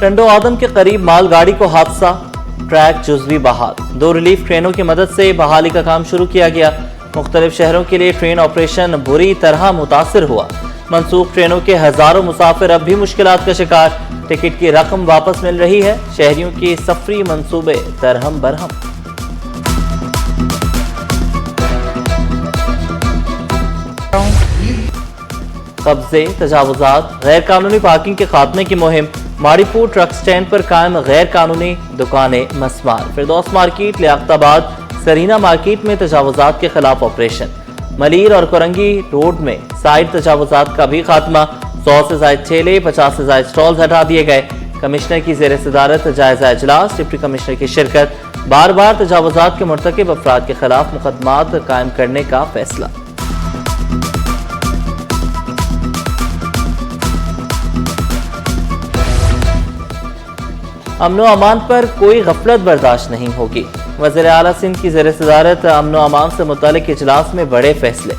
ٹنڈو آدم کے قریب مال گاڑی کو حادثہ، ٹریک جزوی بحال، 2 ریلیف ٹرینوں کی مدد سے بحالی کا کام شروع کیا گیا۔ مختلف شہروں کے لیے ٹرین آپریشن بری طرح متاثر ہوا۔ منسوخ ٹرینوں کے ہزاروں مسافر اب بھی مشکلات کا شکار، ٹکٹ کی رقم واپس مل رہی ہے، شہریوں کی سفری منصوبے درہم برہم۔ قبضے، تجاوزات، غیر قانونی پارکنگ کے خاتمے کی مہم، ماڑی پور ٹرک سٹینڈ پر قائم غیر قانونی دکانیں مسمار، فردوس مارکیٹ، لیاقت آباد، سرینا مارکیٹ میں تجاوزات کے خلاف آپریشن، ملیر اور کورنگی روڈ میں سائڈ تجاوزات کا بھی خاتمہ، 100 سے زائد ٹھیلے، 50 سے زائد سٹالز ہٹا دیے گئے۔ کمشنر کی زیر صدارت جائزہ اجلاس، ڈپٹی کمشنر کی شرکت، بار بار تجاوزات کے مرتکب افراد کے خلاف مقدمات قائم کرنے کا فیصلہ۔ امن و امان پر کوئی غفلت برداشت نہیں ہوگی، وزیر اعلیٰ سندھ کی زیر صدارت امن و امان سے متعلق اجلاس میں بڑے فیصلے،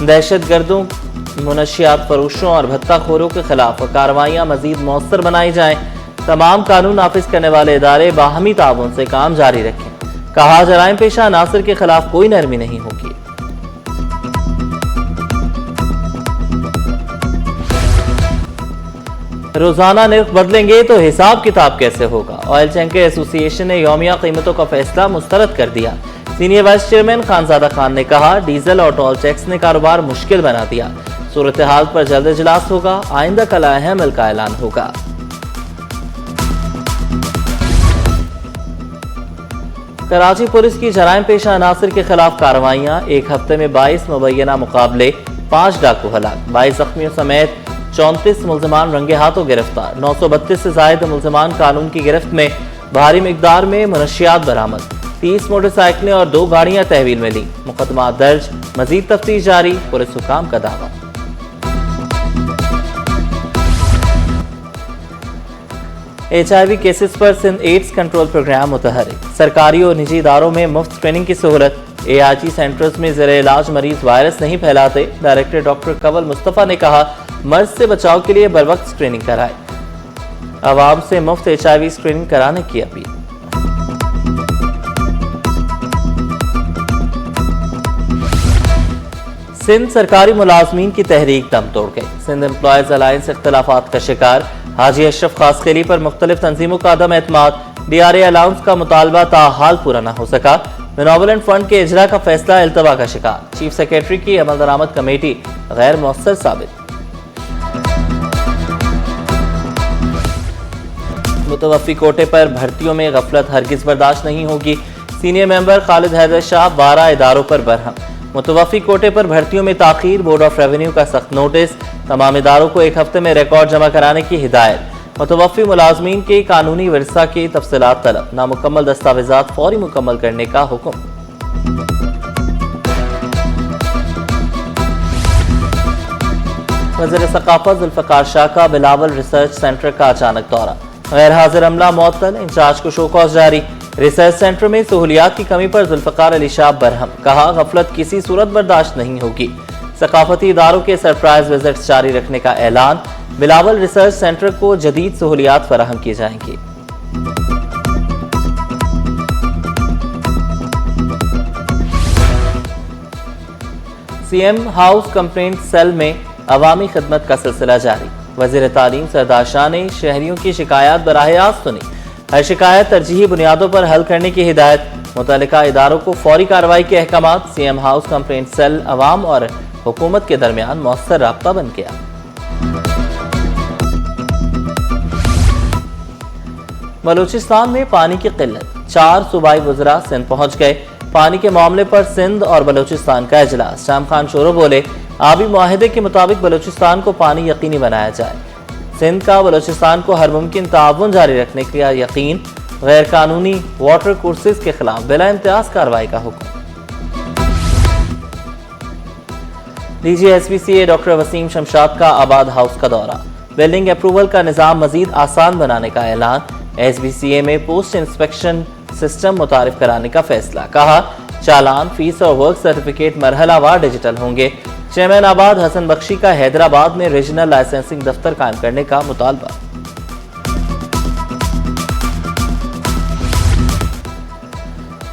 دہشت گردوں، منشیات فروشوں اور بھتہ خوروں کے خلاف کارروائیاں مزید مؤثر بنائی جائیں، تمام قانون نافذ کرنے والے ادارے باہمی تعاون سے کام جاری رکھیں، کہا جرائم پیشہ عناصر کے خلاف کوئی نرمی نہیں ہوگی۔ روزانہ نرخ بدلیں گے تو حساب کتاب کیسے ہوگا؟ آئل ٹینکر ایسوسی ایشن نے یومیہ قیمتوں کا فیصلہ مسترد کر دیا۔ Senior vice chairman Khanzada Khan نے کہا ڈیزل اور ٹول ٹیکس نے کاروبار مشکل بنا دیا، صورتحال پر جلد اجلاس ہوگا، آئندہ کل اہم عمل کا اعلان ہوگا۔ کراچی پولیس کی جرائم پیشہ عناصر کے خلاف کارروائیاں، ایک ہفتے میں 22 مبینہ مقابلے، 5 ڈاکو ہلاک، 22 زخمیوں سمیت 34 ملزمان رنگے ہاتھوں گرفتار، 932 سے زائد ملزمان قانون کی گرفت میں، بھاری مقدار میں منشیات برآمد، 30 موٹر سائیکلیں اور 2 گاڑیاں تحویل میں لی، مقدمات درج، مزید تفتیش جاری، پولیس حکام کا دعویٰ۔ HIV کیسز پر سندھ ایڈز کنٹرول پروگرام متحرک، سرکاری اور نجی اداروں میں مفت اسکریننگ کی سہولت، ARG سینٹرز میں زیر علاج مریض وائرس نہیں پھیلاتے، ڈائریکٹر ڈاکٹر کنول مصطفیٰ نے کہا مرض سے بچاؤ کے لیے بروقت اسکریننگ کرائے، عوام سے مفت HIV اسکریننگ کرانے کی اپیل۔ سندھ سرکاری ملازمین کی تحریک دم توڑ گئی، سندھ امپلائیز الائنس اختلافات کا شکار، حاجی اشرف خاص خیلی پر مختلف تنظیموں کا عدم اعتماد، DRA الاؤنس کا مطالبہ تاحال پورا نہ ہو سکا، بینوولنٹ فنڈ کے اجرا کا فیصلہ التوا کا شکار، چیف سیکریٹری کی عمل درآمد کمیٹی غیر مؤثر ثابت۔ متوفی کوٹے پر بھرتیوں میں غفلت ہرگز برداشت نہیں ہوگی، سینئر ممبر خالد حیدر شاہ 12 اداروں پر برہم، متوفی کوٹے پر بھرتیوں میں تاخیر، بورڈ آف ریونیو کا سخت نوٹس، تمام اداروں کو 1 ہفتے میں ریکارڈ جمع کرانے کی ہدایت، متوفی ملازمین کے قانونی ورثہ کی تفصیلات طلب، نامکمل دستاویزات فوری مکمل کرنے کا حکم۔ وزیر ثقافت ذوالفقار شاہ کا بلاول ریسرچ سینٹر کا اچانک دورہ، غیر حاضر عملہ معطل، انچارج کو شو کاز جاری، ریسرچ سینٹر میں سہولیات کی کمی پر ذوالفقار علی شاہ برہم، کہا غفلت کسی صورت برداشت نہیں ہوگی، ثقافتی اداروں کے سرپرائز وزٹس جاری رکھنے کا اعلان، بلاول ریسرچ سینٹر کو جدید سہولیات فراہم کی جائیں گی۔ CM ہاؤس کمپلینٹ سیل میں عوامی خدمت کا سلسلہ جاری، وزیر تعلیم سردار شاہ نے شہریوں کی شکایات براہ راست سنی، ہر شکایت ترجیحی بنیادوں پر حل کرنے کی ہدایت، متعلقہ اداروں کو فوری کارروائی کے احکامات، CM ہاؤس کمپلینٹ سیل عوام اور حکومت کے درمیان مؤثر رابطہ بن گیا۔ بلوچستان میں پانی کی قلت، 4 صوبائی وزراء سندھ پہنچ گئے، پانی کے معاملے پر سندھ اور بلوچستان کا اجلاس، شام خان شورو بولے آبی معاہدے کے مطابق بلوچستان کو پانی یقینی بنایا جائے، سندھ کا بلوچستان کو ہر ممکن تعاون جاری رکھنے کا یقین، غیر قانونی واٹر کورسز کے خلاف بلا امتیاز کارروائی کا حکم۔ DG SPCA doctor Waseem Shamshad کا آباد ہاؤس کا دورہ، بلڈنگ اپروول کا نظام مزید آسان بنانے کا اعلان، SPCA میں پوسٹ انسپیکشن سسٹم متعارف کرانے کا فیصلہ، کہا چالان، فیس اور ورک سرٹیفکیٹ مرحلہ وار ڈیجیٹل ہوں گے، چیئرمین آباد حسن بخشی کا حیدرآباد میں ریجنل لائسنسنگ دفتر قائم کرنے کا مطالبہ۔